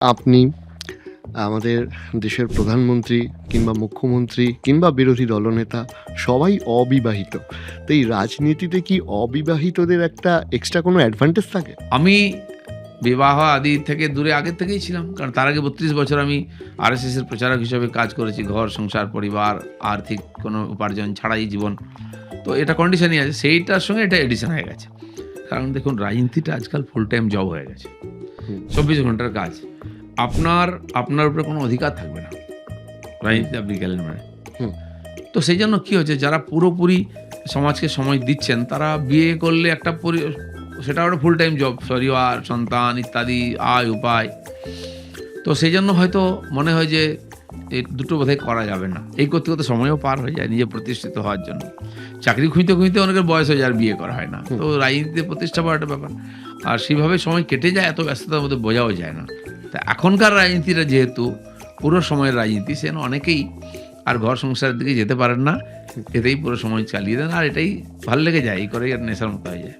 আপনি আমাদের দেশের প্রধানমন্ত্রী কিংবা মুখ্যমন্ত্রী কিংবা বিরোধী দলনেতা সবাই অবিবাহিত। তো এই রাজনীতিতে কি অবিবাহিতদের একটা এক্সট্রা কোনো অ্যাডভান্টেজ থাকে? আমি বিবাহ আদি থেকে দূরে আগের থেকেই ছিলাম। কারণ তার আগে ৩২ বছর আমি আরএসএসের প্রচারক হিসেবে কাজ করেছি। ঘর, সংসার, পরিবার, আর্থিক কোনো উপার্জন ছাড়াই জীবন। তো এটা কন্ডিশনই আছে। সেইটার সঙ্গে এটা এডিশন হয়ে গেছে। কারণ দেখুন রাজনীতিটা আজকাল ফুল টাইম জব হয়ে গেছে। হুম, ২৪ ঘন্টার কাজ। আপনার উপরে কোনো অধিকার থাকবে না। রাজনীতিতে আপনি গেলেন মানে। হুম, তো সেই জন্য কী হচ্ছে যারা পুরোপুরি সমাজকে সময় দিচ্ছেন তারা বিয়ে করলে একটা সেটা একটা ফুল টাইম জব, পরিবার, সন্তান ইত্যাদি আয় উপায়। তো সেই জন্য হয়তো মনে হয় যে এই দুটো বোধহয় করা যাবে না। এই করতে, করতে সময়ও পার হয়ে যায় নিজে প্রতিষ্ঠিত হওয়ার জন্য। চাকরি খুঁজতে, খুঁজতে অনেকের বয়স হয়ে যায় আর বিয়ে করা হয় না। হুম। তো রাজনীতিতে প্রতিষ্ঠা পাওয়া একটা ব্যাপার। আর সেইভাবে সময় কেটে যায় এত ব্যস্ততার মধ্যে বোঝাও যায় না। তা এখনকার রাজনীতিটা যেহেতু পুরো সময়ের রাজনীতি সেজন্য অনেকেই আর ঘর সংসারের দিকে যেতে পারেন না। এতেই পুরো সময় চালিয়ে দেন আর এটাই ভাল লেগে যায়। এই করেই আর নেশার মতো হয়ে যায়।